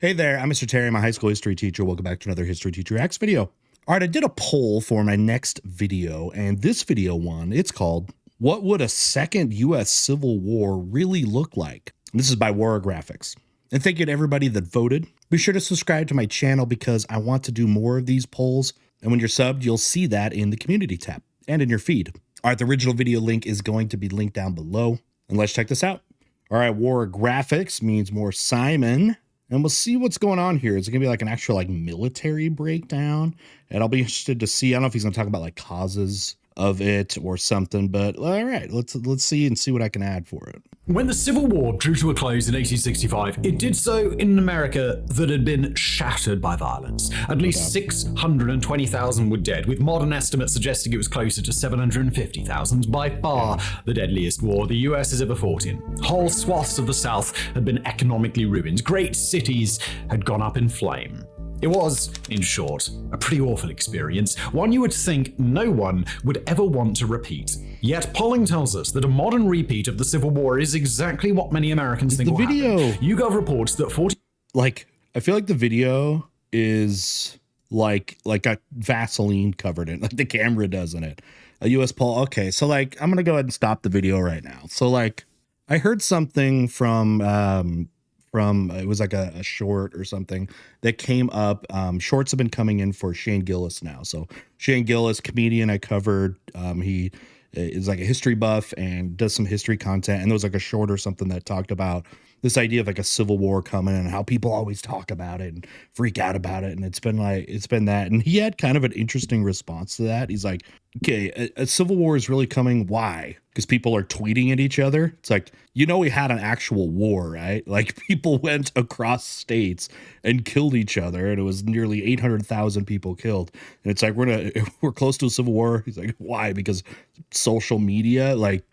Hey there, I'm Mr. Terry, I'm a high school history teacher. Welcome back to another History Teacher X video. All right, I did a poll for my next video, and this video one, it's called, What Would a Second U.S. Civil War Really Look Like? And this is by Warographics. And thank you to everybody that voted. Be sure to subscribe to my channel because I want to do more of these polls. And when you're subbed, you'll see that in the community tab and in your feed. All right, the original video link is going to be linked down below. And let's check this out. All right, Warographics means more Simon. And we'll see what's going on here. Is it gonna be like an actual like military breakdown? And I'll be interested to see. I don't know if he's gonna talk about like causes of it or something, but all right, let's see and see what I can add for it. When the Civil War drew to a close in 1865, it did so in an America that had been shattered by violence. At least 620,000 were dead, with modern estimates suggesting it was closer to 750,000, by far the deadliest war the US has ever fought in. Whole swaths of the South had been economically ruined. Great cities had gone up in flame. It was, in short, a pretty awful experience, one you would think no one would ever want to repeat. Yet polling tells us that a modern repeat of the Civil War is exactly what many Americans think will happen. YouGov reports that 40... I feel like the video is like a Vaseline covered in, like the camera does in it. A US poll. Okay, so like, I'm going to go ahead and stop the video right now. So like, I heard something from it was like a short or something that came up. Shorts have been coming in for Shane Gillis now. So Shane Gillis, comedian I covered, he is like a history buff and does some history content. And there was like a short or something that talked about this idea of like a civil war coming and how people always talk about it and freak out about it. And it's been that. And he had kind of an interesting response to that. He's like, okay, a civil war is really coming. Why? Because people are tweeting at each other. It's like, you know, we had an actual war, right? Like people went across states and killed each other, and it was nearly 800,000 people killed. And it's like, we're close to a civil war. He's like, why? Because social media, like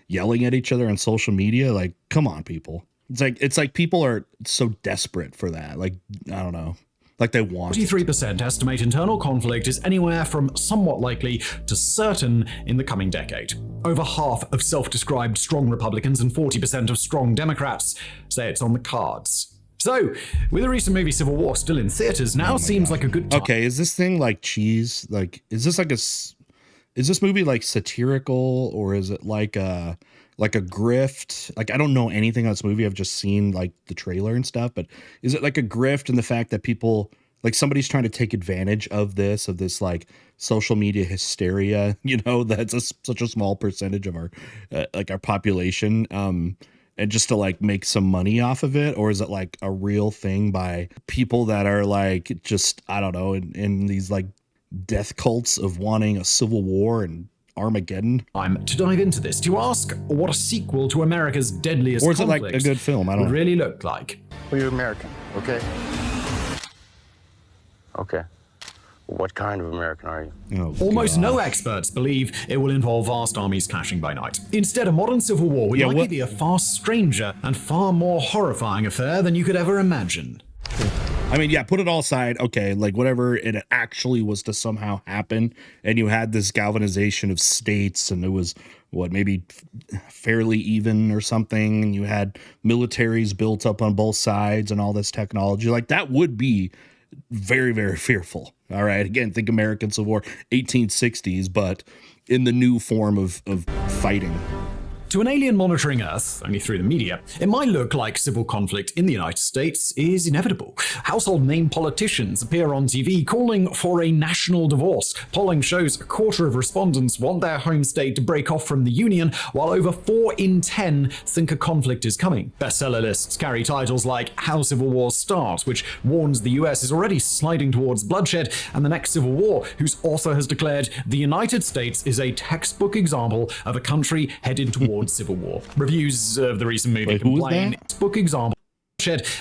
yelling at each other on social media. Like, come on, people. It's like people are so desperate for that. Like, I don't know. Like they want 43% estimate internal conflict is anywhere from somewhat likely to certain in the coming decade. Over half of self-described strong Republicans and 40% of strong Democrats say it's on the cards. So, with the recent movie Civil War still in theaters, now seems like a good time. Okay, is this thing like cheese? Like, is this movie like satirical, or is it like a grift? Like, I don't know anything on this movie. I've just seen like the trailer and stuff, but is it like a grift in the fact that people, like somebody's trying to take advantage of this like social media hysteria, you know, that's such a small percentage of our, like our population, and just to like make some money off of it? Or is it like a real thing by people that are like, just, I don't know, in these like death cults of wanting a civil war and Armageddon? To dive into this, to ask what a sequel to America's deadliest conflict, or is it like a good film? I don't know. Would really look like. Well, you're American, okay? Okay. What kind of American are you? Oh, almost no experts believe it will involve vast armies clashing by night. Instead, a modern civil war would likely be a far stranger and far more horrifying affair than you could ever imagine. I mean, yeah, put it all aside. Okay, like whatever it actually was to somehow happen, and you had this galvanization of states, and it was maybe fairly even or something, and you had militaries built up on both sides and all this technology. Like that would be very, very fearful. All right, again, think American Civil War, 1860s, but in the new form of fighting. To an alien monitoring Earth, only through the media, it might look like civil conflict in the United States is inevitable. Household name politicians appear on TV calling for a national divorce. Polling shows a quarter of respondents want their home state to break off from the Union, while over 4 in 10 think a conflict is coming. Bestseller lists carry titles like How Civil Wars Start, which warns the US is already sliding towards bloodshed, and The Next Civil War, whose author has declared the United States is a textbook example of a country headed towards civil war. Reviews of the recent movie complain book example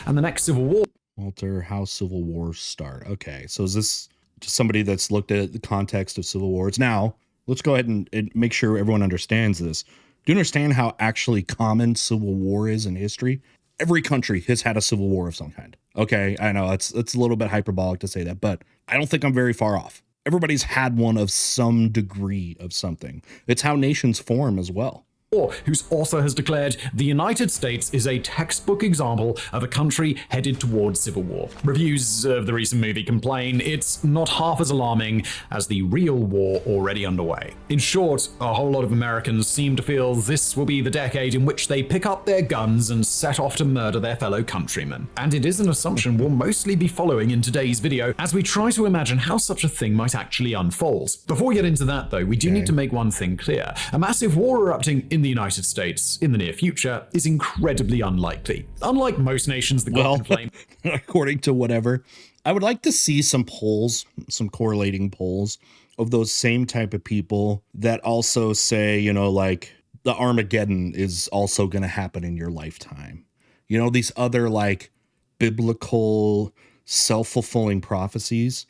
and The Next Civil War. Walter, How Civil Wars Start. Okay, so is this just somebody that's looked at the context of civil wars? Now, let's go ahead and make sure everyone understands this. Do you understand how actually common civil war is in history? Every country has had a civil war of some kind. Okay, I know it's a little bit hyperbolic to say that, but I don't think I'm very far off. Everybody's had one of some degree of something. It's how nations form as well. whose author has declared the United States is a textbook example of a country headed towards civil war. Reviews of the recent movie complain it's not half as alarming as the real war already underway. In short, a whole lot of Americans seem to feel this will be the decade in which they pick up their guns and set off to murder their fellow countrymen. And it is an assumption we'll mostly be following in today's video as we try to imagine how such a thing might actually unfold. Before we get into that though, we do need to make one thing clear. A massive war erupting in the United States in the near future is incredibly unlikely. Unlike most nations that got inflamed. According to whatever, I would like to see some polls, some correlating polls of those same type of people that also say, you know, like the Armageddon is also going to happen in your lifetime. You know, these other like biblical self-fulfilling prophecies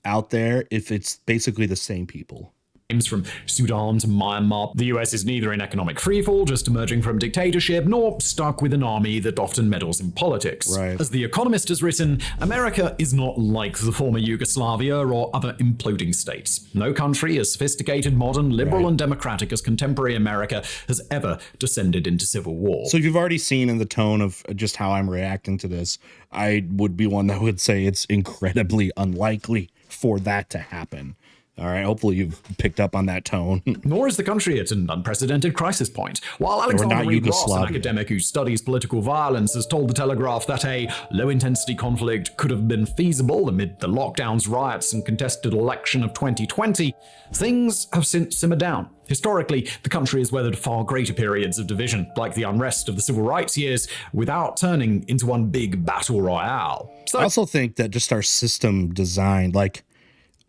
out there, if it's basically the same people. From Sudan to Myanmar, the US is neither in economic freefall, just emerging from dictatorship, nor stuck with an army that often meddles in politics. Right. As The Economist has written, America is not like the former Yugoslavia or other imploding states. No country as sophisticated, modern, liberal, and democratic as contemporary America has ever descended into civil war. So you've already seen in the tone of just how I'm reacting to this, I would be one that would say it's incredibly unlikely for that to happen. All right, hopefully you've picked up on that tone. Nor is the country at an unprecedented crisis point. While Alexander Reed Ross, an academic who studies political violence, has told The Telegraph that a low-intensity conflict could have been feasible amid the lockdowns, riots, and contested election of 2020, things have since simmered down. Historically, the country has weathered far greater periods of division, like the unrest of the civil rights years, without turning into one big battle royale. So I also think that just our system design, like,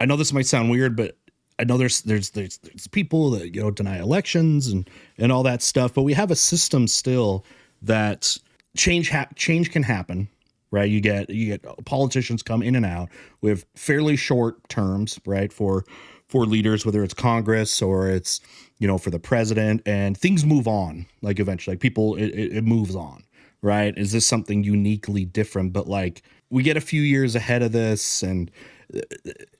I know this might sound weird, but I know there's people that, you know, deny elections and all that stuff, but we have a system still that change can happen, right? You get politicians come in and out. We have fairly short terms, right, for leaders, whether it's Congress or it's, you know, for the president, and things move on. Like eventually, like people, it moves on, right? Is this something uniquely different? But like we get a few years ahead of this, and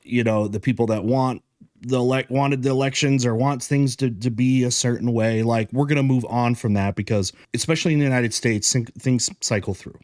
you know, the people that wanted the elections or wants things to be a certain way, like we're going to move on from that, because especially in the United States, things cycle through,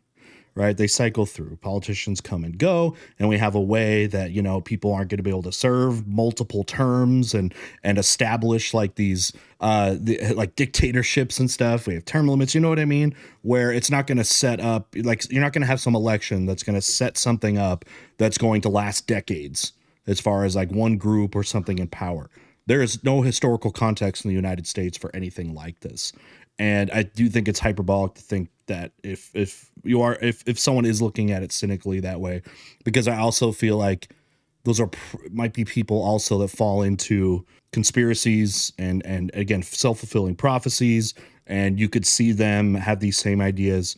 right? They cycle through. Politicians come and go, and we have a way that, you know, people aren't going to be able to serve multiple terms and establish like these like dictatorships and stuff. We have term limits, you know what I mean? Where it's not going to set up, like you're not going to have some election that's going to set something up that's going to last decades as far as like one group or something in power. There is no historical context in the United States for anything like this. And I do think it's hyperbolic to think that if someone is looking at it cynically that way, because I also feel like those might be people also that fall into conspiracies and again, self-fulfilling prophecies. And you could see them have these same ideas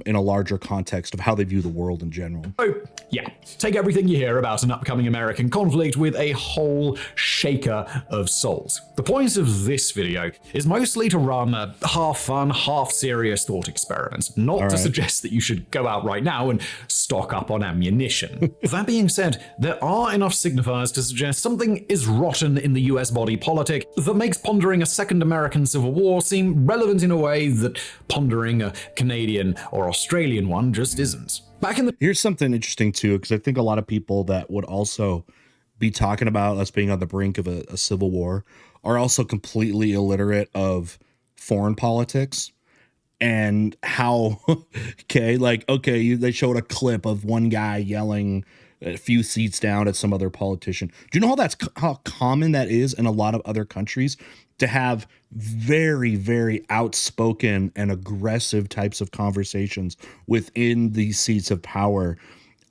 in a larger context of how they view the world in general. Oh, yeah. Take everything you hear about an upcoming American conflict with a whole shaker of salt. The point of this video is mostly to run a half fun, half serious thought experiment, not to suggest that you should go out right now and stock up on ammunition. That being said, there are enough signifiers to suggest something is rotten in the US body politic that makes pondering a second American Civil War seem relevant in a way that pondering a Canadian or Australian one just isn't. Here's something interesting too, because I think a lot of people that would also be talking about us being on the brink of a civil war are also completely illiterate of foreign politics and how, they showed a clip of one guy yelling a few seats down at some other politician. Do you know how common that is in a lot of other countries to have very, very outspoken and aggressive types of conversations within these seats of power?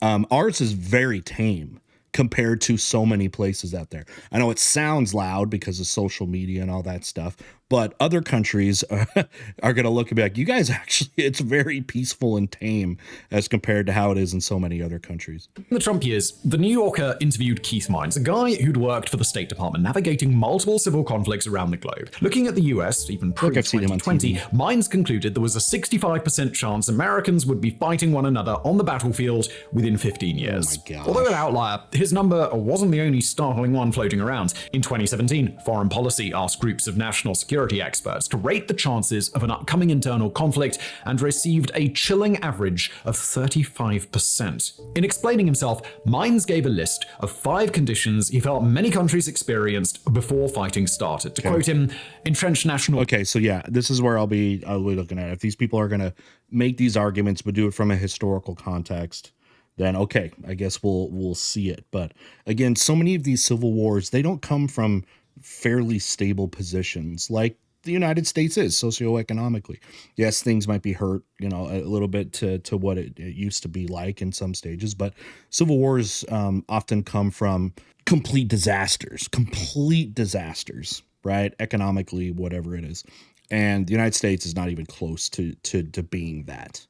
Ours is very tame compared to so many places out there. I know it sounds loud because of social media and all that stuff, but other countries are going to look and be like, you guys actually, it's very peaceful and tame as compared to how it is in so many other countries. In the Trump years, The New Yorker interviewed Keith Mines, a guy who'd worked for the State Department navigating multiple civil conflicts around the globe. Looking at the US, even pre-2020, Mines concluded there was a 65% chance Americans would be fighting one another on the battlefield within 15 years. Oh my gosh. Although an outlier, his number wasn't the only startling one floating around. In 2017, Foreign Policy asked groups of national security security experts to rate the chances of an upcoming internal conflict and received a chilling average of 35%. In explaining himself, Mines gave a list of 5 conditions he felt many countries experienced before fighting started. To quote him, entrenched national... Okay, so yeah, this is where I'll be looking at it. If these people are going to make these arguments but do it from a historical context, then okay, I guess we'll see it. But again, so many of these civil wars, they don't come from fairly stable positions like the United States is socioeconomically. Yes, things might be hurt, a little bit to what it used to be like in some stages, but civil wars often come from complete disasters, right? Economically, whatever it is. And the United States is not even close to being that.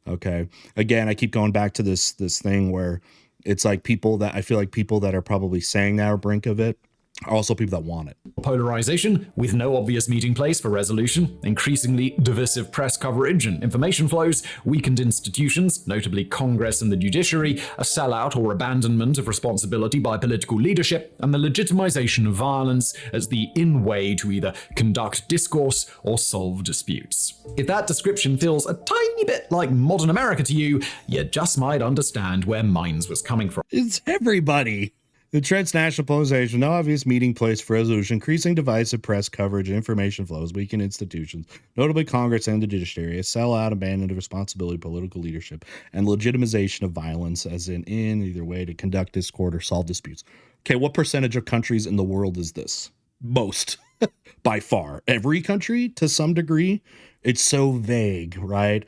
Okay. Again, I keep going back to this thing where it's like people that I feel like people that are probably saying that are brink of it are also people that want it. Polarization, with no obvious meeting place for resolution, increasingly divisive press coverage and information flows, weakened institutions, notably Congress and the judiciary, a sellout or abandonment of responsibility by political leadership, and the legitimization of violence as the in-way to either conduct discourse or solve disputes. If that description feels a tiny bit like modern America to you, you just might understand where Mines was coming from. It's everybody. The transnational polarization, no obvious meeting place for resolution, increasing divisive press coverage and information flows, weaken institutions, notably Congress and the judiciary, a sellout, abandonment of responsibility, political leadership, and legitimization of violence as in either way to conduct discord or solve disputes. Okay, what percentage of countries in the world is this? Most, by far. Every country, to some degree. It's so vague, right?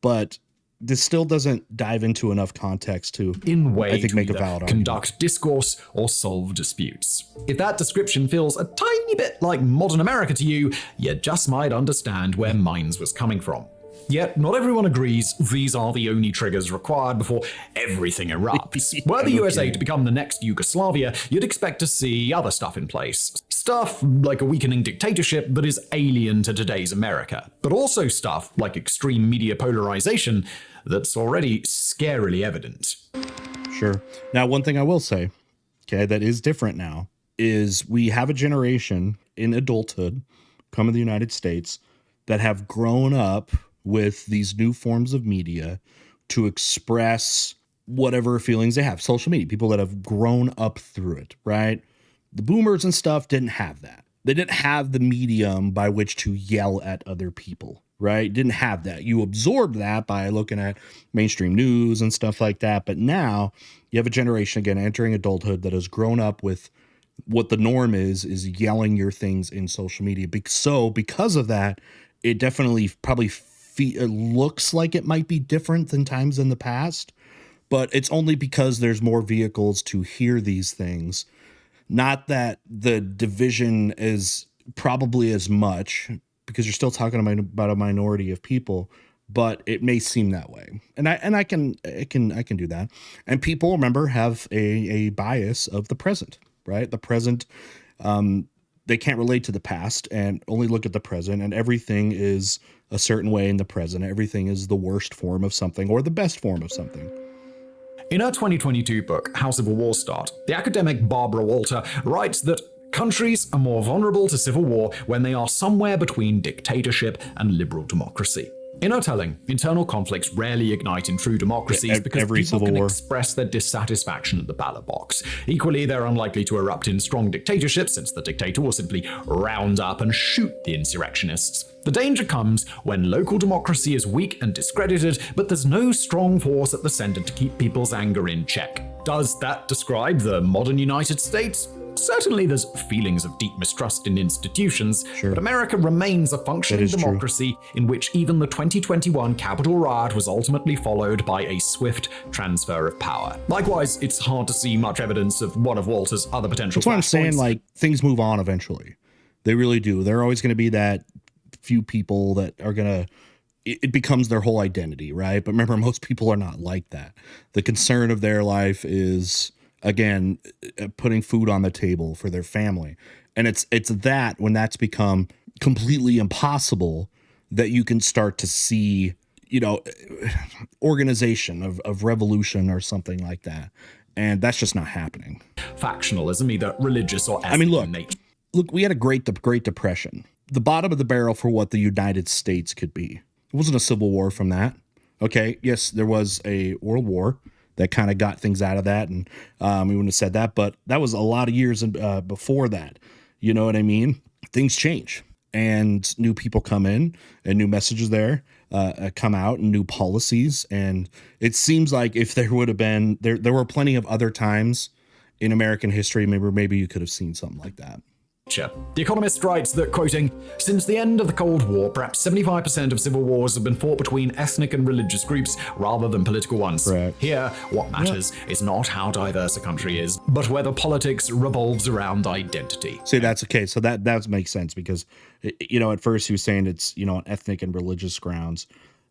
But this still doesn't dive into enough context to, I think, make a valid argument. Conduct discourse or solve disputes. If that description feels a tiny bit like modern America to you, you just might understand where Mines was coming from. Yet, not everyone agrees these are the only triggers required before everything erupts. Were the USA to become the next Yugoslavia, you'd expect to see other stuff in place. Stuff like a weakening dictatorship that is alien to today's America. But also stuff like extreme media polarization that's already scarily evident. Sure. Now, one thing I will say, okay, that is different now, is we have a generation in adulthood come to the United States that have grown up with these new forms of media to express whatever feelings they have. Social media, people that have grown up through it, right? The boomers and stuff didn't have that. They didn't have the medium by which to yell at other people, right? Didn't have that. You absorb that by looking at mainstream news and stuff like that. But now you have a generation, again, entering adulthood that has grown up with what the norm is yelling your things in social media. So because of that, it definitely probably it looks like it might be different than times in the past, but it's only because there's more vehicles to hear these things. Not that the division is probably as much, because you're still talking about a minority of people, but it may seem that way. And I can do that. And people, remember, have a bias of the present, right? The present, they can't relate to the past and only look at the present, and everything is a certain way in the present. Everything is the worst form of something or the best form of something. In her 2022 book, How Civil Wars Start, the academic Barbara Walter writes that countries are more vulnerable to civil war when they are somewhere between dictatorship and liberal democracy. In her telling, internal conflicts rarely ignite in true democracies because people can express their dissatisfaction at the ballot box. Equally, they're unlikely to erupt in strong dictatorships, since the dictator will simply round up and shoot the insurrectionists. The danger comes when local democracy is weak and discredited, but there's no strong force at the center to keep people's anger in check. Does that describe the modern United States? Certainly there's feelings of deep mistrust in institutions, sure, but America remains a functioning democracy in which even the 2021 Capitol riot was ultimately followed by a swift transfer of power. Likewise, it's hard to see much evidence of one of Walter's other potential. That's why I'm saying, like, things move on eventually. They really do. They're always going to be that few people that are going to, it becomes their whole identity, right? But remember, most people are not like that. The concern of their life is, again, putting food on the table for their family. And it's that when that's become completely impossible, that you can start to see, organization of revolution or something like that. And that's just not happening. Factionalism, either religious or ethnic in nature. Look, we had a Great Depression, the bottom of the barrel for what the United States could be. It wasn't a civil war from that. Okay, yes, there was a world war that kind of got things out of that, and we wouldn't have said that, but that was a lot of years before that. You know what I mean? Things change, and new people come in, and new messages come out, and new policies, and it seems like if there would have been, there were plenty of other times in American history, maybe you could have seen something like that. The Economist writes that, quoting, since the end of the Cold War, perhaps 75% of civil wars have been fought between ethnic and religious groups rather than political ones. Right. Here, what matters is not how diverse a country is, but whether politics revolves around identity. See, that's okay. So that makes sense because, you know, at first he was saying it's, you know, on ethnic and religious grounds.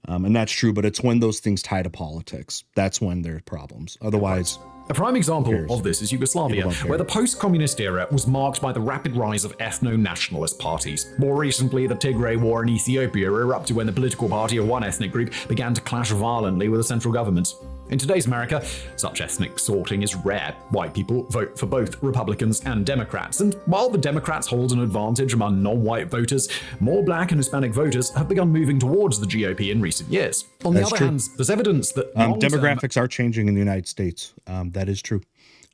And that's true, but it's when those things tie to politics. That's when there are problems. Otherwise... A prime example of this is Yugoslavia, where the post-communist era was marked by the rapid rise of ethno-nationalist parties. More recently, the Tigray War in Ethiopia erupted when the political party of one ethnic group began to clash violently with the central government. In today's America, such ethnic sorting is rare. White people vote for both Republicans and Democrats, and while the Democrats hold an advantage among non-white voters, more Black and Hispanic voters have begun moving towards the GOP in recent years. On the other hand, there's evidence that demographics are changing in the United States. That is true.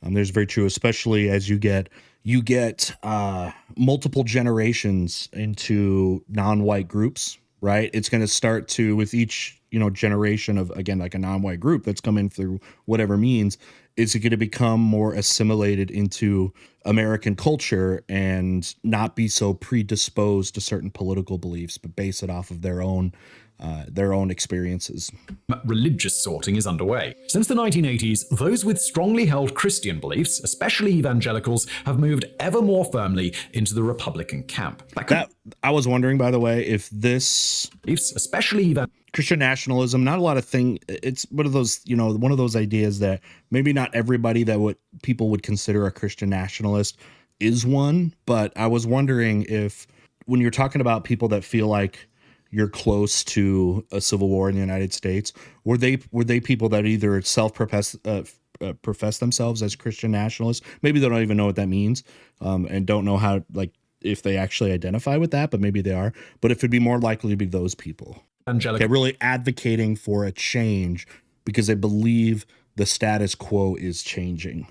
There's very true, especially as you get multiple generations into non-white groups, right? It's going to start to, with each, you know, generation of, again, like a non-white group that's come in through whatever means, is it going to become more assimilated into American culture and not be so predisposed to certain political beliefs, but base it off of their own experiences. Religious sorting is underway. Since the 1980s, those with strongly held Christian beliefs, especially evangelicals, have moved ever more firmly into the Republican camp. I was wondering, by the way, if this beliefs, especially Christian nationalism, not a lot of it's one of those, you know, one of those ideas that maybe not everybody that people would consider a Christian nationalist is one, but I was wondering if, when you're talking about people that feel like you're close to a civil war in the United States, were they people that either profess themselves as Christian nationalists? Maybe they don't even know what that means, and don't know how, like, if they actually identify with that, but maybe they are. But if it'd be more likely to be those people, really advocating for a change because they believe the status quo is changing,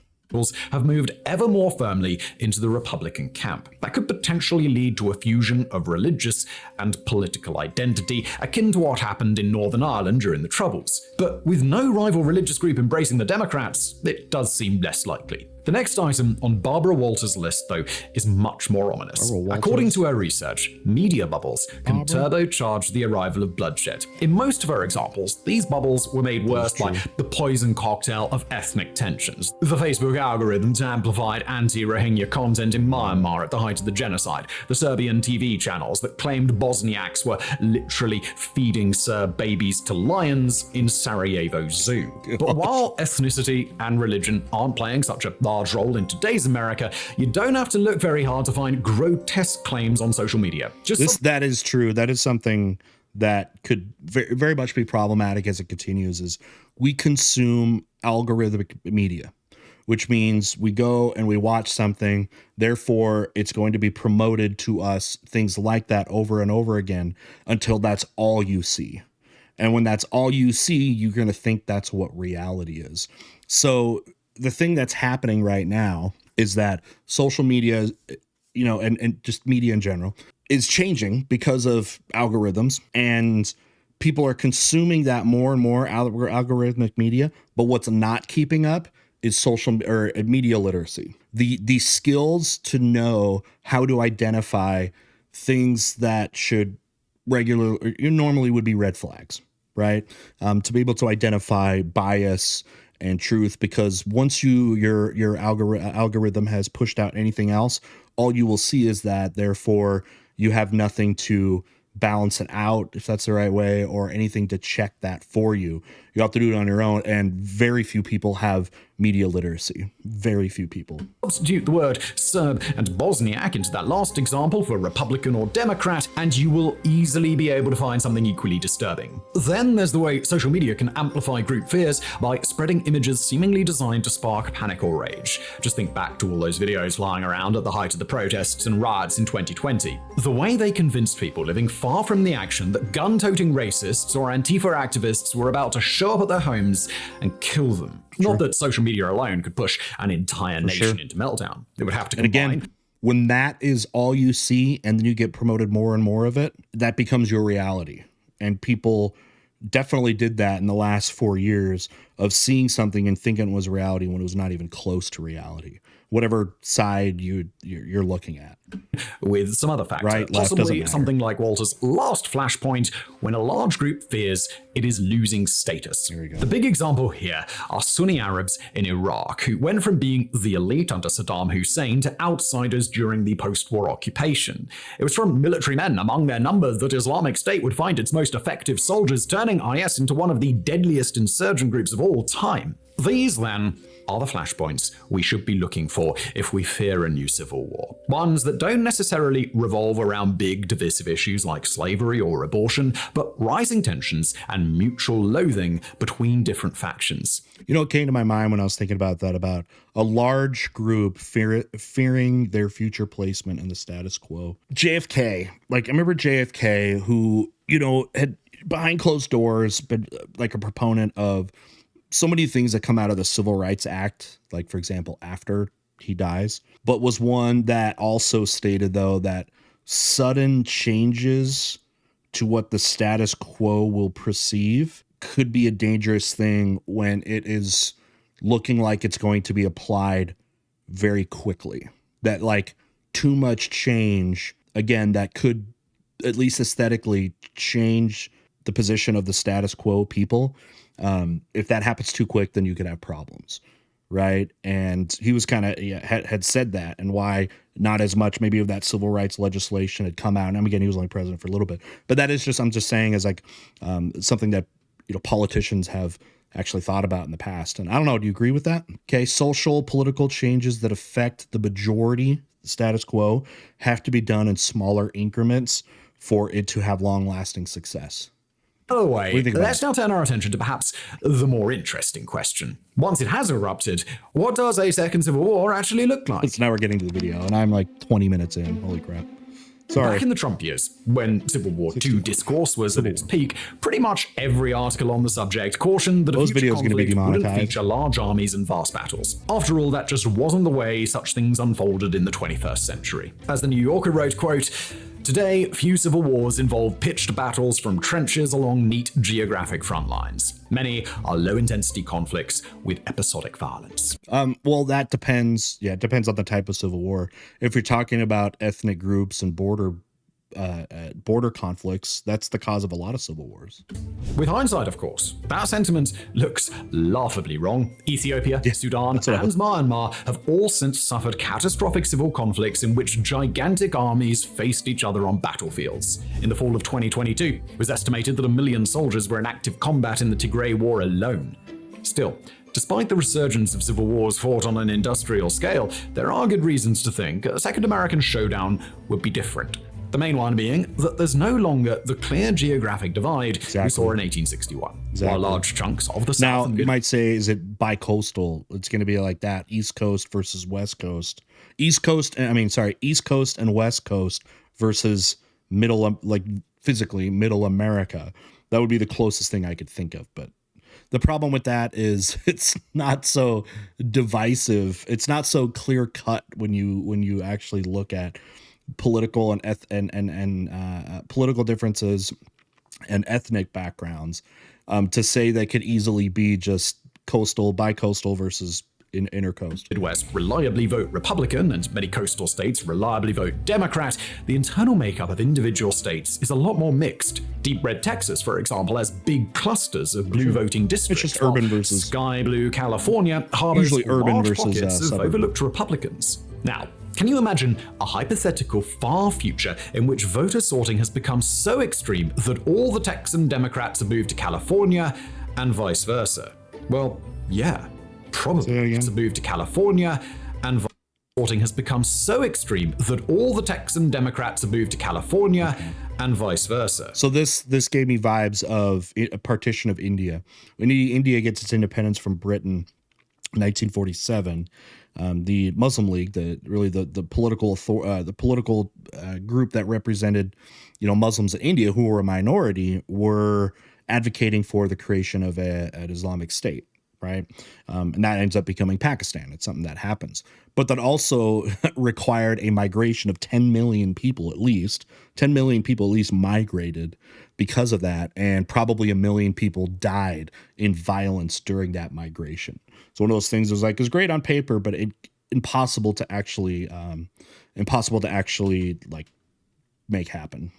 have moved ever more firmly into the Republican camp. That could potentially lead to a fusion of religious and political identity, akin to what happened in Northern Ireland during the Troubles. But with no rival religious group embracing the Democrats, it does seem less likely. The next item on Barbara Walters' list, though, is much more ominous. According to her research, media bubbles can turbocharge the arrival of bloodshed. In most of her examples, these bubbles were made worse by the poison cocktail of ethnic tensions, the Facebook algorithms amplified anti-Rohingya content in Myanmar at the height of the genocide, the Serbian TV channels that claimed Bosniaks were literally feeding Serb babies to lions in Sarajevo Zoo. But while ethnicity and religion aren't playing such a large role in today's America, you don't have to look very hard to find grotesque claims on social media. That is true. That is something that could very much be problematic as it continues, is we consume algorithmic media, which means we go and we watch something, therefore it's going to be promoted to us, things like that over and over again until that's all you see. And when that's all you see, you're going to think that's what reality is. So the thing that's happening right now is that social media, you know, and just media in general, is changing because of algorithms, and people are consuming that more and more algorithmic media. But what's not keeping up is social or media literacy. The skills to know how to identify things that should normally would be red flags, right? To be able to identify bias and truth, because once your algorithm has pushed out anything else, all you will see is that, therefore you have nothing to balance it out, if that's the right way, or anything to check that for you. You have to do it on your own, and very few people have media literacy. Very few people. Substitute the word Serb and Bosniak into that last example for Republican or Democrat, and you will easily be able to find something equally disturbing. Then there's the way social media can amplify group fears by spreading images seemingly designed to spark panic or rage. Just think back to all those videos flying around at the height of the protests and riots in 2020. The way they convinced people living far from the action that gun-toting racists or Antifa activists were about to show up at their homes and kill them. Not that social media alone could push an entire nation into meltdown. It would have to combine. And again, when that is all you see and then you get promoted more and more of it, that becomes your reality. And people definitely did that in the last 4 years of seeing something and thinking it was reality when it was not even close to reality, whatever side you're looking at. With some other factor, right, possibly something like Walter's last flashpoint, when a large group fears it is losing status. There we go. The big example here are Sunni Arabs in Iraq, who went from being the elite under Saddam Hussein to outsiders during the post-war occupation. It was from military men among their numbers that Islamic State would find its most effective soldiers, turning IS into one of the deadliest insurgent groups of all time. These, then, are the flashpoints we should be looking for if we fear a new civil war. Ones that don't necessarily revolve around big divisive issues like slavery or abortion, but rising tensions and mutual loathing between different factions. You know, it came to my mind when I was thinking about that, about a large group fearing their future placement in the status quo. JFK, like I remember JFK, who, you know, had behind closed doors been like a proponent of so many things that come out of the Civil Rights Act, like, for example, after he dies, but was one that also stated, though, that sudden changes to what the status quo will perceive could be a dangerous thing when it is looking like it's going to be applied very quickly. That, like, too much change, again, that could, at least aesthetically, change the position of the status quo people. If that happens too quick, then you could have problems, right? And he was kind of had said that, and why not as much maybe of that civil rights legislation had come out. And again, he was only president for a little bit, but that is just, I'm just saying, as like something that, you know, politicians have actually thought about in the past. And I don't know, do you agree with that? Okay, social political changes that affect the majority, the status quo, have to be done in smaller increments for it to have long-lasting success. By the way, let's now turn our attention to perhaps the more interesting question. Once it has erupted, what does a second civil war actually look like? So now we're getting to the video, and I'm like 20 minutes in. Holy crap. Sorry. Back in the Trump years, when Civil War II discourse was at its peak, pretty much every article on the subject cautioned that a future conflict wouldn't feature large armies and vast battles. After all, that just wasn't the way such things unfolded in the 21st century. As the New Yorker wrote, quote, "Today, few civil wars involve pitched battles from trenches along neat geographic front lines. Many are low-intensity conflicts with episodic violence." Well, that depends. Yeah, it depends on the type of civil war. If you're talking about ethnic groups and border conflicts, that's the cause of a lot of civil wars. With hindsight, of course, that sentiment looks laughably wrong. Ethiopia, Sudan, and Myanmar have all since suffered catastrophic civil conflicts in which gigantic armies faced each other on battlefields. In the fall of 2022, it was estimated that 1 million soldiers were in active combat in the Tigray War alone. Still, despite the resurgence of civil wars fought on an industrial scale, there are good reasons to think a Second American showdown would be different. The main one being that there's no longer the clear geographic divide we saw in 1861. While large chunks of the South... Now, you might say, is it bi-coastal? It's going to be like that, East Coast versus West Coast. East Coast and West Coast versus physically middle America. That would be the closest thing I could think of, but the problem with that is it's not so divisive. It's not so clear cut when you actually look at political and political differences and ethnic backgrounds, to say they could easily be just bi-coastal versus intercoast. Midwest reliably vote Republican and many coastal states reliably vote Democrat. The internal makeup of individual states is a lot more mixed. Deep red Texas, for example, has big clusters of blue voting districts. It's just urban versus sky blue California harbors large pockets of overlooked Republicans. Now, Can you imagine a hypothetical far future in which voter sorting has become so extreme that all the Texan Democrats have moved to California and vice versa? Well, yeah, probably. To move to California and sorting has become so extreme that all the Texan Democrats have moved to California and vice versa. So this gave me vibes of a partition of India. When India gets its independence from Britain in 1947, the Muslim League, the political group that represented, Muslims in India who were a minority, were advocating for the creation of an Islamic State, right? And that ends up becoming Pakistan. It's something that happens. But that also required a migration of 10 million people at least. 10 million people at least migrated because of that, and probably 1 million people died in violence during that migration. So one of those things was like, it's great on paper, but impossible to actually like make happen.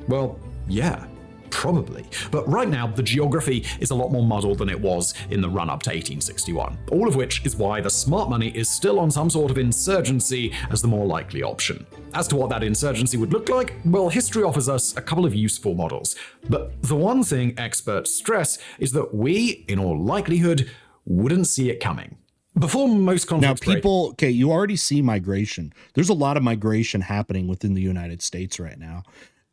Well, yeah. Probably. But right now, the geography is a lot more muddled than it was in the run-up to 1861. All of which is why the smart money is still on some sort of insurgency as the more likely option. As to what that insurgency would look like, well, history offers us a couple of useful models. But the one thing experts stress is that we, in all likelihood, wouldn't see it coming. Before most conflicts you already see migration. There's a lot of migration happening within the United States right now.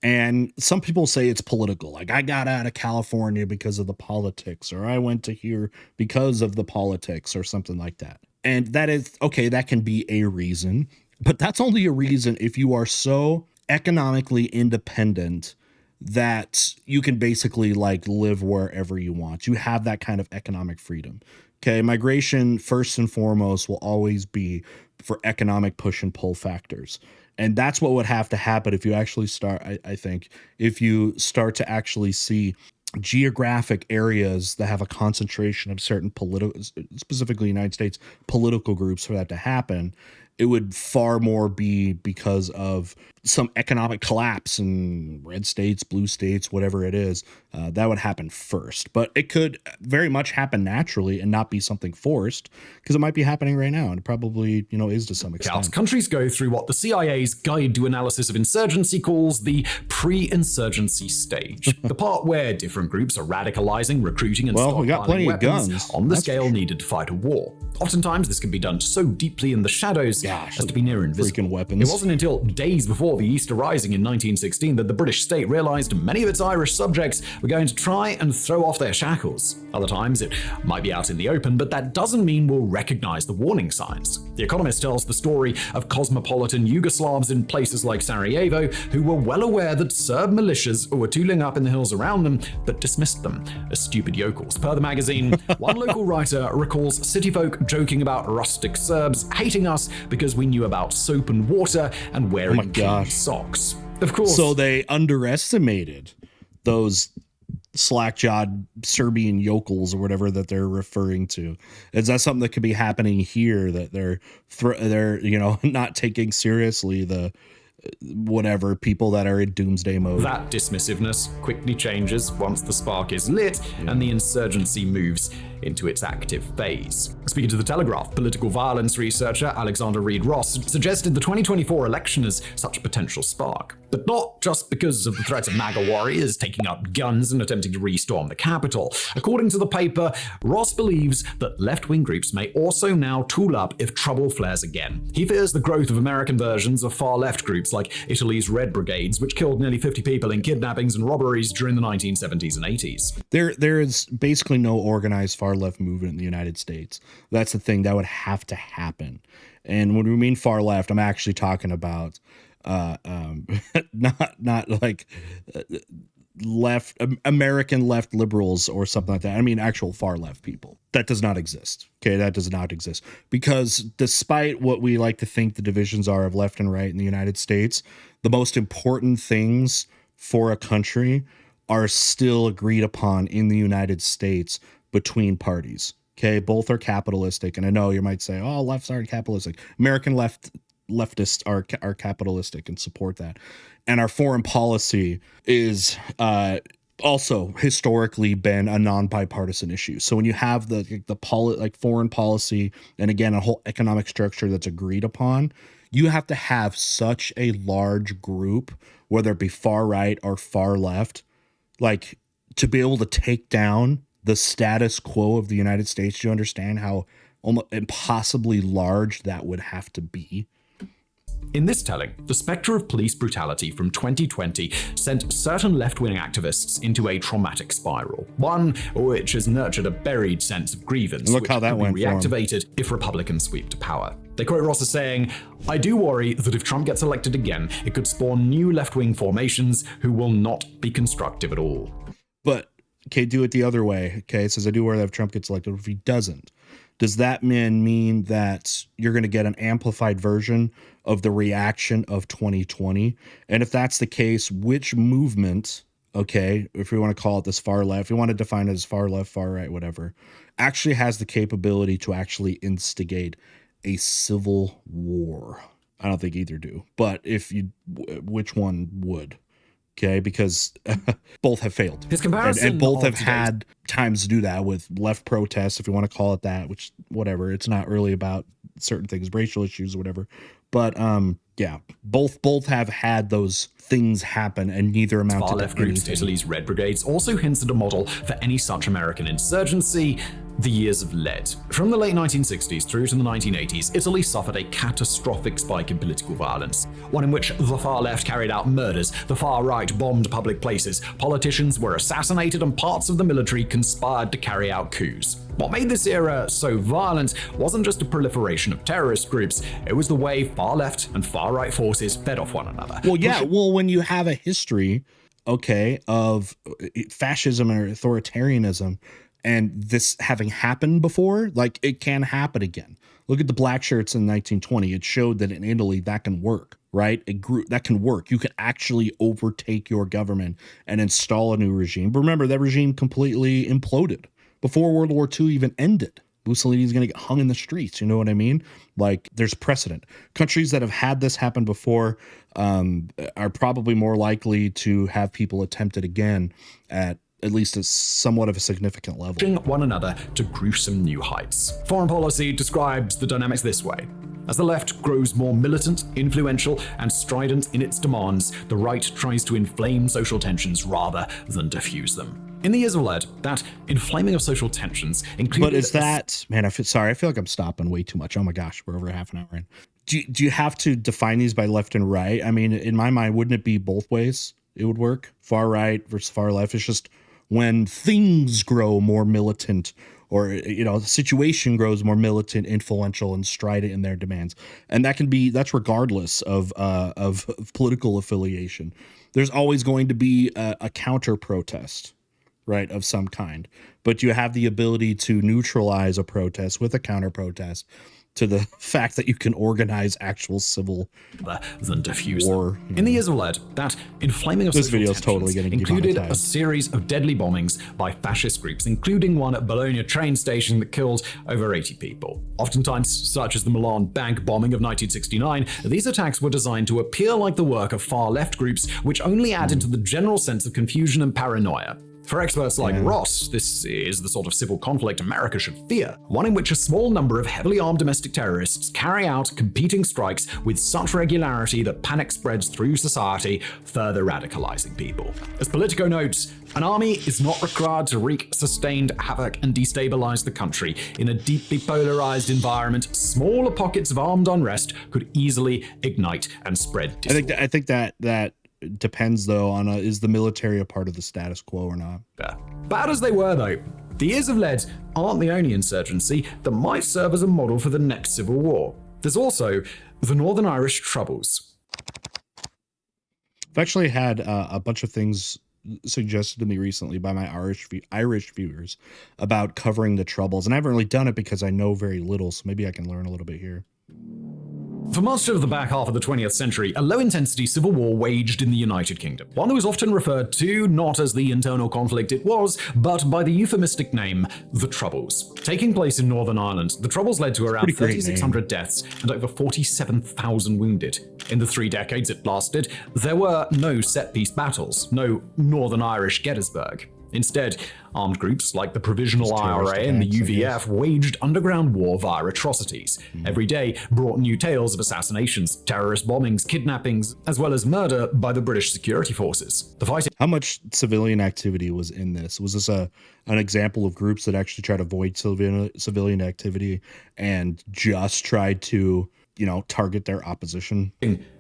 And some people say it's political, like I got out of California because of the politics, or I went to here because of the politics, or something like that. And that is okay. That can be a reason, but that's only a reason if you are so economically independent that you can basically like live wherever you want. You have that kind of economic freedom. Okay. Migration, first and foremost, will always be for economic push and pull factors. And that's what would have to happen if you actually start, I think, if you start to actually see geographic areas that have a concentration of certain political, specifically United States political groups, for that to happen. It would far more be because of some economic collapse in red states, blue states, whatever it is. That would happen first. But it could very much happen naturally and not be something forced, because it might be happening right now, and it probably, is to some extent. Countries go through what the CIA's Guide to Analysis of Insurgency calls the pre-insurgency stage, the part where different groups are radicalizing, recruiting, and we got plenty of guns on the scale needed to fight a war. Oftentimes, this can be done so deeply in the shadows as to be near invisible. Freaking weapons. It wasn't until days before the Easter Rising in 1916 that the British state realized many of its Irish subjects were going to try and throw off their shackles. Other times, it might be out in the open, but that doesn't mean we'll recognize the warning signs. The Economist tells the story of cosmopolitan Yugoslavs in places like Sarajevo who were well aware that Serb militias were tooling up in the hills around them, but dismissed them as stupid yokels. Per the magazine, one local writer recalls city folk joking about rustic Serbs hating us because we knew about soap and water and wearing clean socks. Of course. So they underestimated those slack-jawed Serbian yokels or whatever that they're referring to. Is that something that could be happening here, that they're not taking seriously the whatever people that are in doomsday mode? That dismissiveness quickly changes once the spark is lit and the insurgency moves into its active phase. Speaking to The Telegraph, political violence researcher Alexander Reed Ross suggested the 2024 election as such a potential spark. But not just because of the threat of MAGA warriors taking up guns and attempting to restorm the Capitol. According to the paper, Ross believes that left-wing groups may also now tool up if trouble flares again. He fears the growth of American versions of far-left groups like Italy's Red Brigades, which killed nearly 50 people in kidnappings and robberies during the 1970s and 80s. There is basically no organized far-left movement in the United States. That's the thing that would have to happen. And when we mean far-left, I'm actually talking about not like left American left liberals or something like that. I mean actual far left people. That does not exist. Okay, that does not exist, because despite what we like to think the divisions are of left and right in the United States, the most important things for a country are still agreed upon in the United States between parties. Okay, both are capitalistic, and I know you might say, "Oh, lefts aren't capitalistic." American leftists are capitalistic and support that, and our foreign policy is also historically been a non-bipartisan issue. So when you have the foreign policy and again a whole economic structure that's agreed upon, you have to have such a large group, whether it be far right or far left, like to be able to take down the status quo of the United States. Do you understand how almost impossibly large that would have to be? In this telling, the spectre of police brutality from 2020 sent certain left-wing activists into a traumatic spiral, one which has nurtured a buried sense of grievance, Look which how that could went be reactivated if Republicans sweep to power. They quote Ross as saying, "I do worry that if Trump gets elected again, it could spawn new left-wing formations who will not be constructive at all." But, okay, do it the other way. Okay, it says, I do worry that if Trump gets elected. If he doesn't, does that mean that you're going to get an amplified version of the reaction of 2020? And if that's the case, which movement, okay, if we want to call it this far left, if we want to define it as far left, far right, whatever, actually has the capability to actually instigate a civil war? I don't think either do. But if you, which one would? Okay, because both have failed. His comparison and both of have today's- had times to do that with left protests, if you want to call it that, which whatever. It's not really about certain things, racial issues or whatever. But yeah, both have had those things happen, and neither amounted to far-left groups, anything. Italy's Red Brigades, also hints at a model for any such American insurgency: the years of lead. From the late 1960s through to the 1980s, Italy suffered a catastrophic spike in political violence, one in which the far left carried out murders, the far right bombed public places, politicians were assassinated, and parts of the military conspired to carry out coups. What made this era so violent wasn't just a proliferation of terrorist groups, it was the way far left and far right forces fed off one another. Well, yeah, well, when you have a history, okay, of fascism or authoritarianism, and this having happened before, like, it can happen again. Look at the black shirts in 1920. It showed that in Italy that can work, right? That can work. You can actually overtake your government and install a new regime. But remember, that regime completely imploded before World War II even ended. Mussolini's going to get hung in the streets. You know what I mean? Like, there's precedent. Countries that have had this happen before are probably more likely to have people attempt it again at least a somewhat of a significant level. Pushing one another to gruesome new heights. Foreign policy describes the dynamics this way: as the left grows more militant, influential, and strident in its demands, the right tries to inflame social tensions rather than diffuse them. In the years of lead, that inflaming of social tensions included... But is that... Man, I feel like I'm stopping way too much. Oh my gosh, we're over half an hour in. Do you have to define these by left and right? I mean, in my mind, wouldn't it be both ways? It would work? Far right versus far left. It's just when things grow more militant, or, you know, the situation grows more militant, influential, and strident in their demands. And that's regardless of political affiliation. There's always going to be a counter protest, right, of some kind. But you have the ability to neutralize a protest with a counter protest, to the fact that you can organize actual civil than diffuse war. In the years of lead, that inflaming of This social video is tensions totally getting included a demonetized. series of deadly bombings by fascist groups, including one at Bologna train station that killed over 80 people. Oftentimes, such as the Milan bank bombing of 1969, these attacks were designed to appear like the work of far-left groups, which only added to the general sense of confusion and paranoia. For experts like Ross, this is the sort of civil conflict America should fear, one in which a small number of heavily armed domestic terrorists carry out competing strikes with such regularity that panic spreads through society, further radicalizing people. As Politico notes, an army is not required to wreak sustained havoc and destabilize the country. In a deeply polarized environment, smaller pockets of armed unrest could easily ignite and spread disorder. I think that depends, though, on is the military a part of the status quo or not? Bad as they were, though, the years of lead aren't the only insurgency that might serve as a model for the next civil war. There's also the Northern Irish Troubles. I've actually had a bunch of things suggested to me recently by my Irish viewers about covering the Troubles, and I haven't really done it because I know very little, so maybe I can learn a little bit here. For most of the back half of the 20th century, a low-intensity civil war waged in the United Kingdom, one that was often referred to not as the internal conflict it was, but by the euphemistic name, the Troubles. Taking place in Northern Ireland, the Troubles led to around 3,600 deaths and over 47,000 wounded. In the 3 decades it lasted, there were no set-piece battles, no Northern Irish Gettysburg. Instead, armed groups like the Provisional IRA and the acts, I UVF waged underground war via atrocities. Every day brought new tales of assassinations, terrorist bombings, kidnappings, as well as murder by the British security forces. The fighting How much civilian activity was in this? Was this an example of groups that actually tried to avoid civilian activity and just tried to, target their opposition?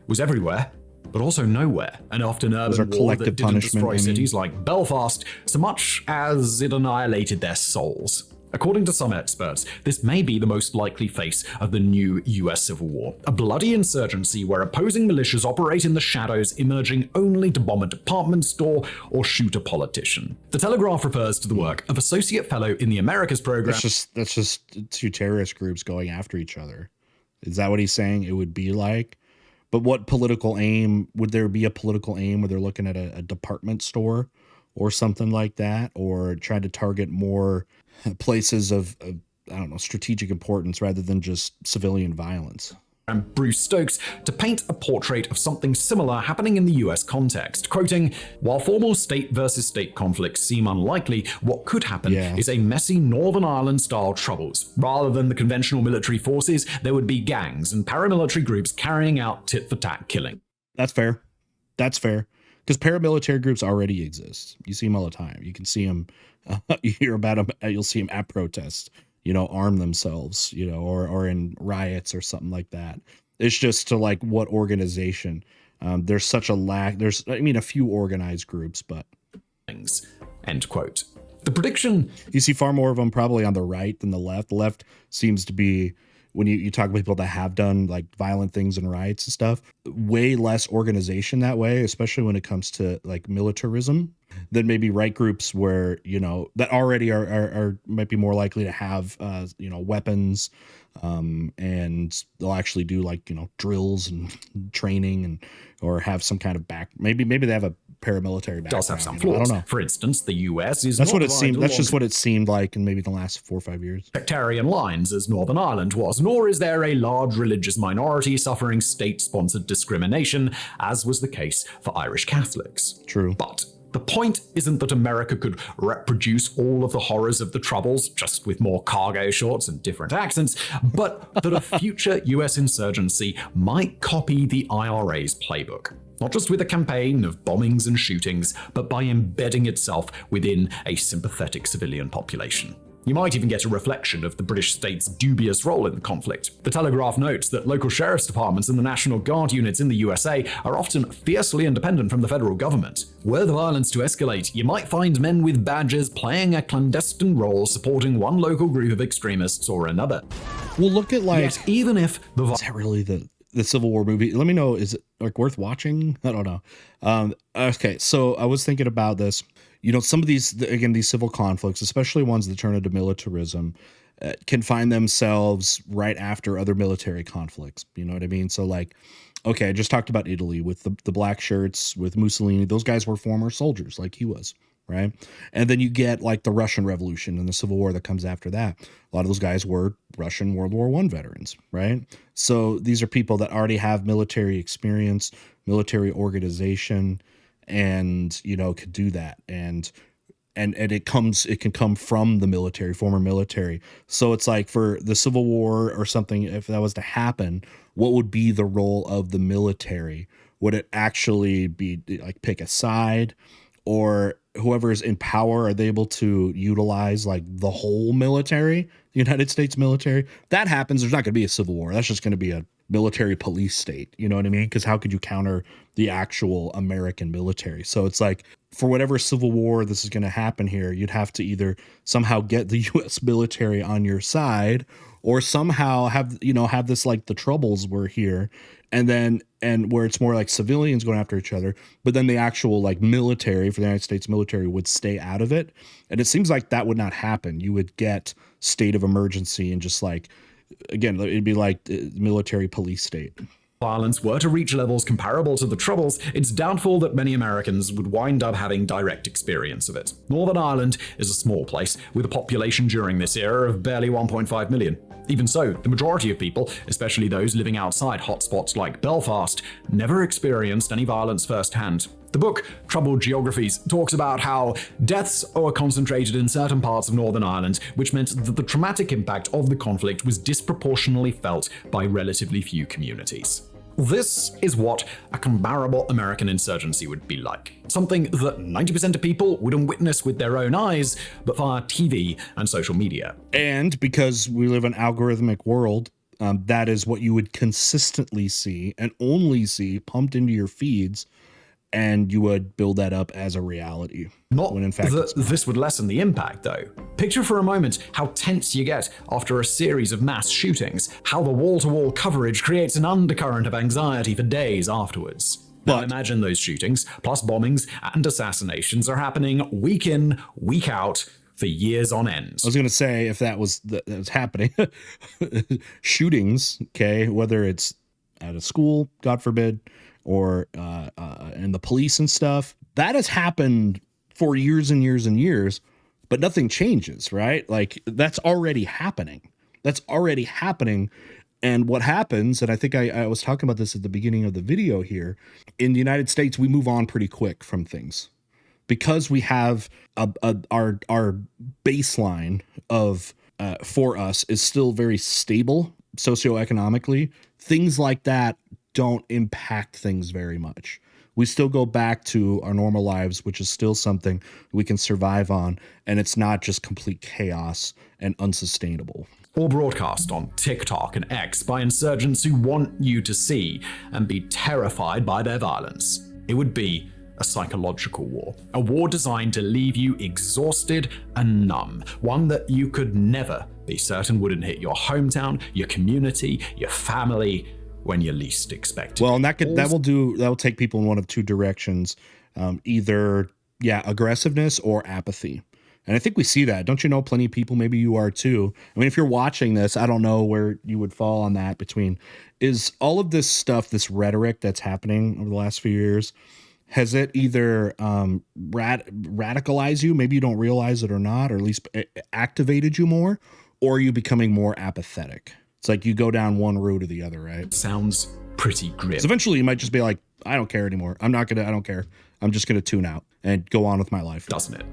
was everywhere, but also nowhere, and often urban war that didn't destroy cities like Belfast so much as it annihilated their souls. According to some experts, this may be the most likely face of the new US Civil War, a bloody insurgency where opposing militias operate in the shadows, emerging only to bomb a department store or shoot a politician. The Telegraph refers to the work of Associate Fellow in the Americas program. That's just two terrorist groups going after each other. Is that what he's saying it would be like? But what political aim, would there be a political aim where they're looking at a department store or something like that, or try to target more places of I don't know, strategic importance rather than just civilian violence? And Bruce Stokes to paint a portrait of something similar happening in the US context, quoting, "While formal state versus state conflicts seem unlikely, what could happen is a messy Northern Ireland-style troubles. Rather than the conventional military forces, there would be gangs and paramilitary groups carrying out tit-for-tat killing." That's fair. That's fair. Because paramilitary groups already exist. You see them all the time. You can see them, you hear about them, you'll see them at protests, arm themselves, or in riots or something like that. It's just to like what organization. There's such a lack. There's, a few organized groups, but. End quote. The prediction. You see far more of them probably on the right than the left. The left seems to be, when you talk about people that have done like violent things and riots and stuff, way less organization that way, especially when it comes to like militarism, than maybe right groups where, that already are might be more likely to have, weapons, and they'll actually do like, drills and training and, or have some kind of maybe they have a paramilitary background. Does have some flaws. I don't know. For instance, the US is that's what it seemed. That's just what it seemed like in maybe the last 4 or 5 years. Sectarian lines as Northern Ireland was, nor is there a large religious minority suffering state-sponsored discrimination, as was the case for Irish Catholics. True. But the point isn't that America could reproduce all of the horrors of the Troubles, just with more cargo shorts and different accents, but that a future US insurgency might copy the IRA's playbook. Not just with a campaign of bombings and shootings, but by embedding itself within a sympathetic civilian population. You might even get a reflection of the British state's dubious role in the conflict. The Telegraph notes that local sheriff's departments and the National Guard units in the USA are often fiercely independent from the federal government. Were the violence to escalate, you might find men with badges playing a clandestine role supporting one local group of extremists or another. Well, look at like, Yet, even if the is that really the Civil War movie? Let me know, is it like worth watching? I don't know. Okay, so I was thinking about this. Some of these, again, these civil conflicts, especially ones that turn into militarism, can find themselves right after other military conflicts. You know what I mean? So like, okay, I just talked about Italy with the black shirts, with Mussolini. Those guys were former soldiers like he was, right? And then you get like the Russian Revolution and the Civil War that comes after that. A lot of those guys were Russian World War I veterans, right? So these are people that already have military experience, military organization, and could do that, and it can come from the military, former military. So it's like for the Civil War or something, if that was to happen, what would be the role of the military? Would it actually be like pick a side, or whoever is in power, are they able to utilize like the whole military, United States military? That happens, there's not going to be a civil war. That's just going to be a military police state. You know what I mean? Because how could you counter the actual American military? So it's like, for whatever civil war this is going to happen here, you'd have to either somehow get the U.S. military on your side, or somehow have this like the Troubles were here, and where it's more like civilians going after each other, but then the actual like military for the United States military would stay out of it. And it seems like that would not happen. You would get state of emergency and just like, again, it'd be like military police state. Violence were to reach levels comparable to the Troubles, it's doubtful that many Americans would wind up having direct experience of it. Northern Ireland is a small place, with a population during this era of barely 1.5 million. Even so, the majority of people, especially those living outside hotspots like Belfast, never experienced any violence firsthand. The book, Troubled Geographies, talks about how deaths were concentrated in certain parts of Northern Ireland, which meant that the traumatic impact of the conflict was disproportionately felt by relatively few communities. This is what a comparable American insurgency would be like. Something that 90% of people wouldn't witness with their own eyes, but via TV and social media. And because we live in an algorithmic world, that is what you would consistently see and only see pumped into your feeds, and you would build that up as a reality. Not when in fact that this would lessen the impact, though. Picture for a moment how tense you get after a series of mass shootings, how the wall-to-wall coverage creates an undercurrent of anxiety for days afterwards. Now imagine those shootings, plus bombings and assassinations are happening week in, week out, for years on end. I was going to say, if that was happening, shootings, okay, whether it's at a school, God forbid, or in the police and stuff, that has happened for years and years and years, but nothing changes, right? Like, that's already happening. That's already happening. And what happens, and I think I was talking about this at the beginning of the video here, in the United States, we move on pretty quick from things because we have our baseline of for us is still very stable socioeconomically. Things like that don't impact things very much. We still go back to our normal lives, which is still something we can survive on, and it's not just complete chaos and unsustainable. Or broadcast on TikTok and X by insurgents who want you to see and be terrified by their violence. It would be a psychological war, a war designed to leave you exhausted and numb, one that you could never be certain wouldn't hit your hometown, your community, your family, when you least expect it. Well, and that will take people in one of two directions, either aggressiveness or apathy. And I think we see that. Don't you know plenty of people, maybe you are too. I mean, if you're watching this, I don't know where you would fall on that between, is all of this stuff, this rhetoric that's happening over the last few years, has it either radicalized you, maybe you don't realize it or not, or at least activated you more, or are you becoming more apathetic? It's like you go down one route or the other, right? Sounds pretty grim. So eventually you might just be like, I don't care anymore. I don't care. I'm just going to tune out and go on with my life. Doesn't it?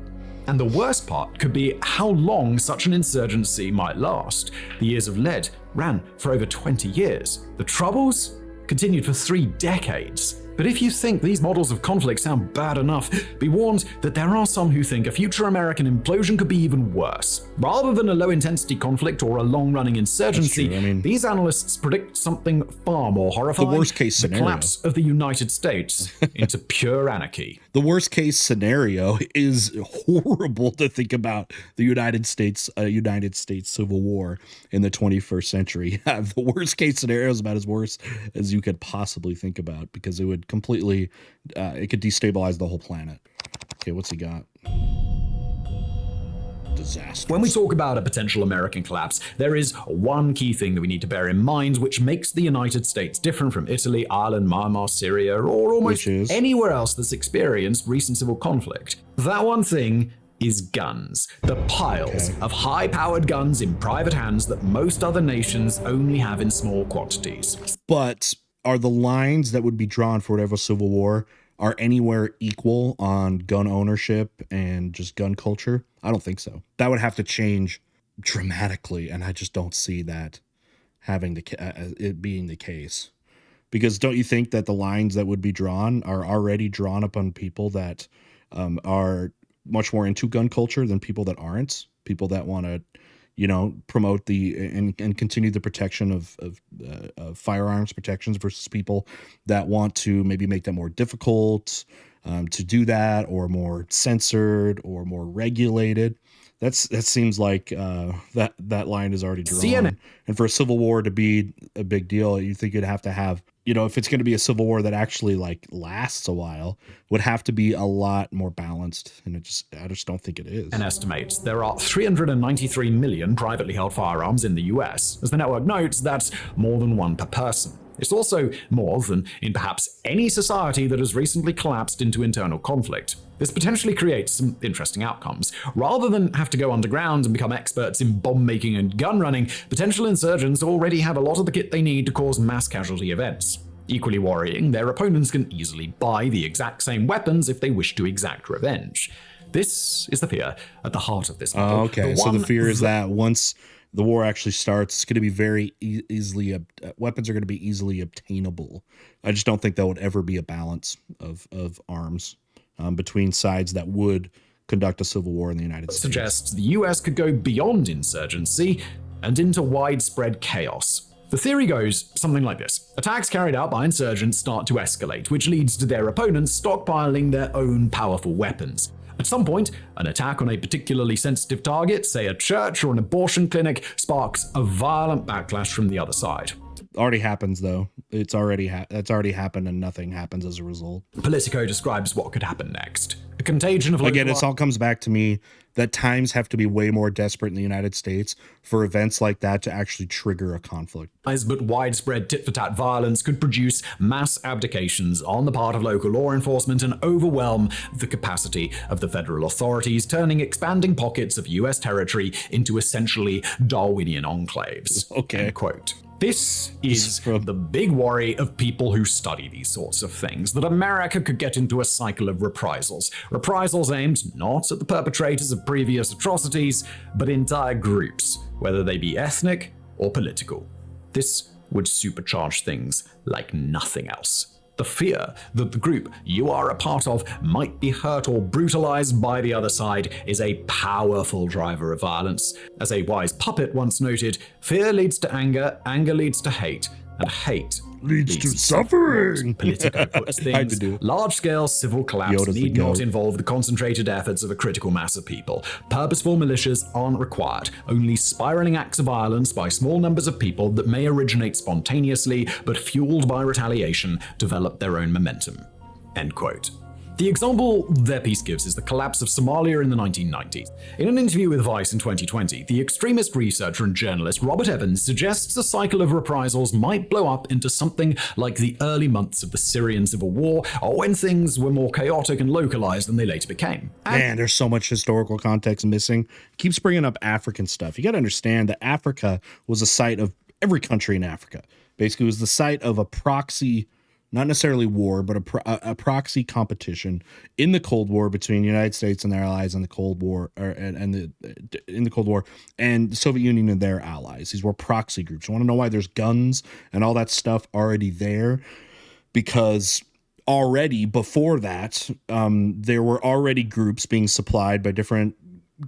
And the worst part could be how long such an insurgency might last. The years of lead ran for over 20 years. The Troubles continued for 3 decades. But if you think these models of conflict sound bad enough, be warned that there are some who think a future American implosion could be even worse. Rather than a low-intensity conflict or a long-running insurgency, these analysts predict something far more horrifying. The worst-case scenario. The collapse of the United States into pure anarchy. The worst-case scenario is horrible to think about. The United States Civil War in the 21st century. The worst-case scenario is about as worse as you could possibly think about, because it would completely it could destabilize the whole planet. Okay, what's he got? Disaster. When we talk about a potential American collapse, there is one key thing that we need to bear in mind, which makes the United States different from Italy, Ireland, Myanmar, Syria, or almost anywhere else that's experienced recent civil conflict. That one thing is guns. The piles of high-powered guns in private hands that most other nations only have in small quantities. But are the lines that would be drawn for whatever civil war are anywhere equal on gun ownership and just gun culture? I don't think so. That would have to change dramatically, and I just don't see that having it being the case. Because don't you think that the lines that would be drawn are already drawn upon people that are much more into gun culture than people that aren't? People that want to, promote and continue the protection of firearms protections versus people that want to maybe make them more difficult to do that, or more censored or more regulated. That seems like that line is already drawn. CNN. And for a civil war to be a big deal, you think you'd have to have, if it's going to be a civil war that actually lasts a while, would have to be a lot more balanced. And I just don't think it is. And estimates there are 393 million privately held firearms in the US. As the network notes, that's more than one per person. It's also more than in perhaps any society that has recently collapsed into internal conflict. This potentially creates some interesting outcomes. Rather than have to go underground and become experts in bomb making and gun running, potential insurgents already have a lot of the kit they need to cause mass casualty events. Equally worrying, their opponents can easily buy the exact same weapons if they wish to exact revenge. This is the fear at the heart of this model. Okay, so the fear is that once the war actually starts, it's going to be very easily, weapons are going to be easily obtainable. I just don't think there would ever be a balance of arms between sides that would conduct a civil war in the United States. Suggests the US could go beyond insurgency and into widespread chaos. The theory goes something like this. Attacks carried out by insurgents start to escalate, which leads to their opponents stockpiling their own powerful weapons. At some point, an attack on a particularly sensitive target, say a church or an abortion clinic, sparks a violent backlash from the other side. Already happens though. It's already happened and nothing happens as a result. Politico describes what could happen next. A contagion of again, it all comes back to me that times have to be way more desperate in the United States for events like that to actually trigger a conflict. But widespread tit-for-tat violence could produce mass abdications on the part of local law enforcement and overwhelm the capacity of the federal authorities, turning expanding pockets of US territory into essentially Darwinian enclaves. Okay. End quote. This is the big worry of people who study these sorts of things, that America could get into a cycle of reprisals. Reprisals aimed not at the perpetrators of previous atrocities, but entire groups, whether they be ethnic or political. This would supercharge things like nothing else. The fear that the group you are a part of might be hurt or brutalized by the other side is a powerful driver of violence. As a wise puppet once noted, fear leads to anger, anger leads to hate, and hate leads to suffering. Politico puts things. Large-scale civil collapse need not involve the concentrated efforts of a critical mass of people. Purposeful militias aren't required. Only spiraling acts of violence by small numbers of people that may originate spontaneously, but fueled by retaliation, develop their own momentum. End quote. The example their piece gives is the collapse of Somalia in the 1990s. In an interview with Vice in 2020, the extremist researcher and journalist Robert Evans suggests a cycle of reprisals might blow up into something like the early months of the Syrian civil war, or when things were more chaotic and localized than they later became. Man, there's so much historical context missing. Keeps bringing up African stuff. You got to understand that Africa was a site of every country in Africa. Basically, it was the site of a proxy, not necessarily war, but a proxy competition in the Cold War between the United States and their allies in the Cold War, in the Cold War, and the Soviet Union and their allies. These were proxy groups. You want to know why there's guns and all that stuff already there? Because already before that, there were already groups being supplied by different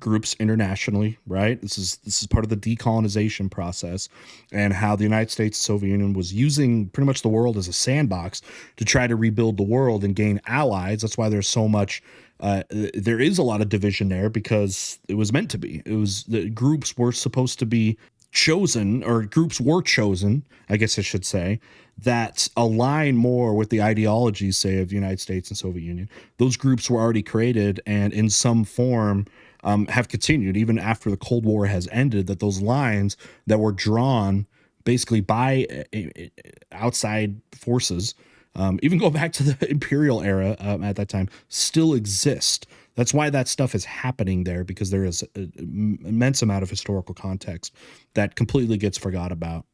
groups internationally, right? This is part of the decolonization process, and how the United States and Soviet Union was using pretty much the world as a sandbox to try to rebuild the world and gain allies. That's why there's so much there is a lot of division there, because it was meant to be. It was the groups were supposed to be chosen, or groups were chosen, I guess I should say, that align more with the ideologies, say, of the United States and Soviet Union. Those groups were already created and in some form have continued even after the Cold War has ended, that those lines that were drawn basically by outside forces, even go back to the imperial era at that time, still exist. That's why that stuff is happening there, because there is an immense amount of historical context that completely gets forgot about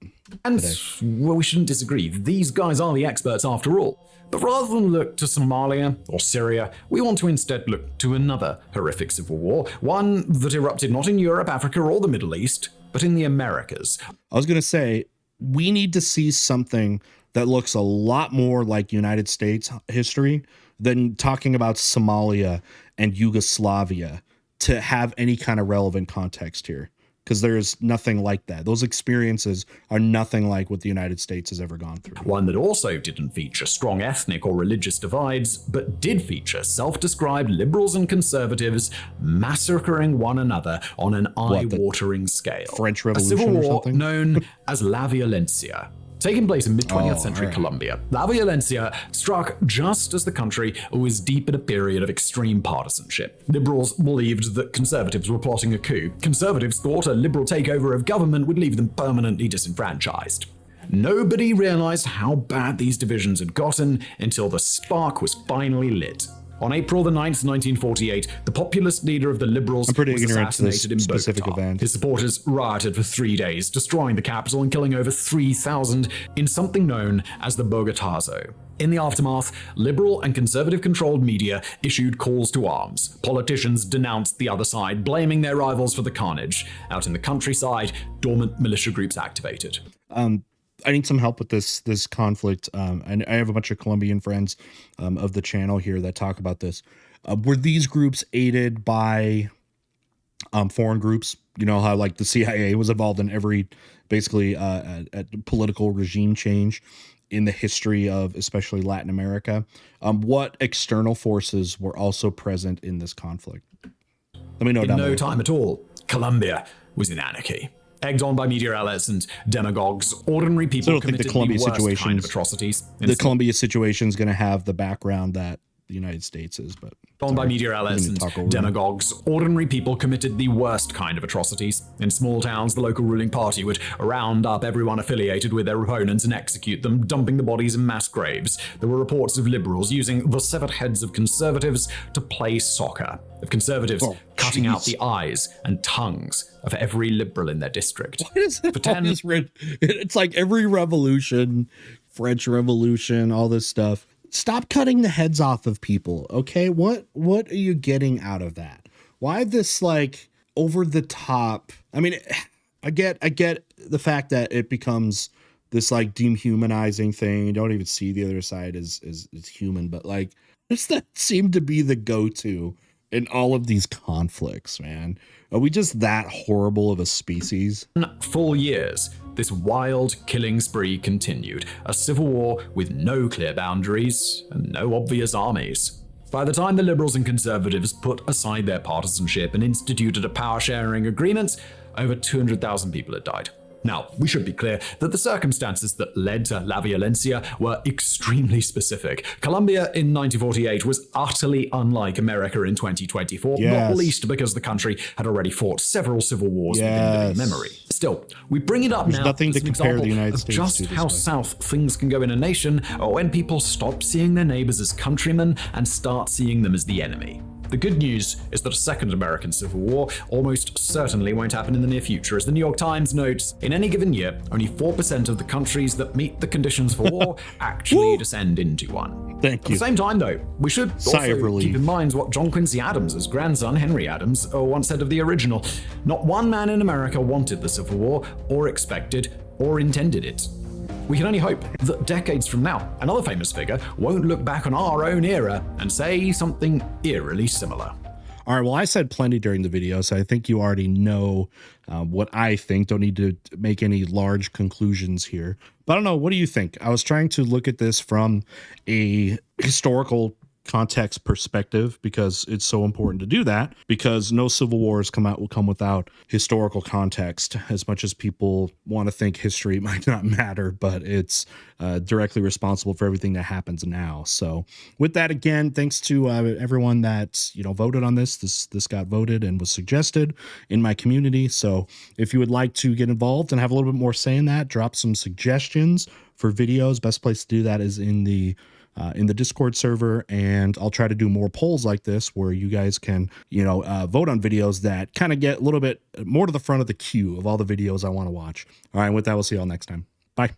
and today. Well, we shouldn't disagree. These guys are the experts after all. But rather than look to Somalia or Syria, we want to instead look to another horrific civil war, one that erupted not in Europe, Africa, or the Middle East, but in the Americas. I was going to say, we need to see something that looks a lot more like United States history than talking about Somalia and Yugoslavia to have any kind of relevant context here, because there's nothing like that. Those experiences are nothing like what the United States has ever gone through. One that also didn't feature strong ethnic or religious divides, but did feature self-described liberals and conservatives massacring one another on an eye-watering scale. French Revolution or something? A civil war known as La Violencia. Taking place in mid-20th century Colombia, La Violencia struck just as the country was deep in a period of extreme partisanship. Liberals believed that conservatives were plotting a coup. Conservatives thought a liberal takeover of government would leave them permanently disenfranchised. Nobody realized how bad these divisions had gotten until the spark was finally lit. On April the 9th, 1948, the populist leader of the Liberals was assassinated in Bogota. His supporters rioted for 3 days, destroying the capital and killing over 3,000 in something known as the Bogotazo. In the aftermath, liberal and conservative-controlled media issued calls to arms. Politicians denounced the other side, blaming their rivals for the carnage. Out in the countryside, dormant militia groups activated. I need some help with this conflict. And I have a bunch of Colombian friends of the channel here that talk about this. Were these groups aided by foreign groups? You know how like the CIA was involved in every basically political regime change in the history of especially Latin America. What external forces were also present in this conflict? Let me know. In no time at all, Colombia was in anarchy. Egged on by media outlets and demagogues, ordinary people committed the worst kind of atrocities. The Colombia situation is going to have the background that the United States is, but on by media outlets and demagogues, ordinary people committed the worst kind of atrocities. In small towns, the local ruling party would round up everyone affiliated with their opponents and execute them, dumping the bodies in mass graves. There were reports of liberals using the severed heads of conservatives to play soccer, of conservatives cutting out the eyes and tongues of every liberal in their district. What is it? It's like every revolution, French Revolution, all this stuff. Stop cutting the heads off of people, okay? What are you getting out of that? Why this like over the top? I mean, I get the fact that it becomes this like dehumanizing thing. You don't even see the other side as human, but like does that seem to be the go-to in all of these conflicts, man? Are we just that horrible of a species? 4 years, this wild killing spree continued, a civil war with no clear boundaries and no obvious armies. By the time the liberals and conservatives put aside their partisanship and instituted a power-sharing agreement, over 200,000 people had died. Now, we should be clear that the circumstances that led to La Violencia were extremely specific. Colombia in 1948 was utterly unlike America in 2024, not least because the country had already fought several civil wars within living memory. Still, we bring it up now as an example of just how south things can go in a nation when people stop seeing their neighbors as countrymen and start seeing them as the enemy. The good news is that a second American Civil War almost certainly won't happen in the near future. As the New York Times notes, in any given year, only 4% of the countries that meet the conditions for war actually descend into one. Thank you. At the same time, though, we should also keep in mind what John Quincy Adams' grandson, Henry Adams, once said of the original. Not one man in America wanted the Civil War, or expected, or intended it. We can only hope that decades from now, another famous figure won't look back on our own era and say something eerily similar. All right, well, I said plenty during the video, so I think you already know what I think. Don't need to make any large conclusions here. But I don't know, what do you think? I was trying to look at this from a historical context perspective because it's so important to do that, because no civil wars will come without historical context. As much as people want to think history might not matter, but it's directly responsible for everything that happens now. So with that, again, thanks to everyone that voted on this got voted and was suggested in my community. So if you would like to get involved and have a little bit more say in that, drop some suggestions for videos. Best place to do that is in the Discord server, and I'll try to do more polls like this where you guys can, vote on videos that kind of get a little bit more to the front of the queue of all the videos I want to watch. All right, with that, we'll see you all next time. Bye.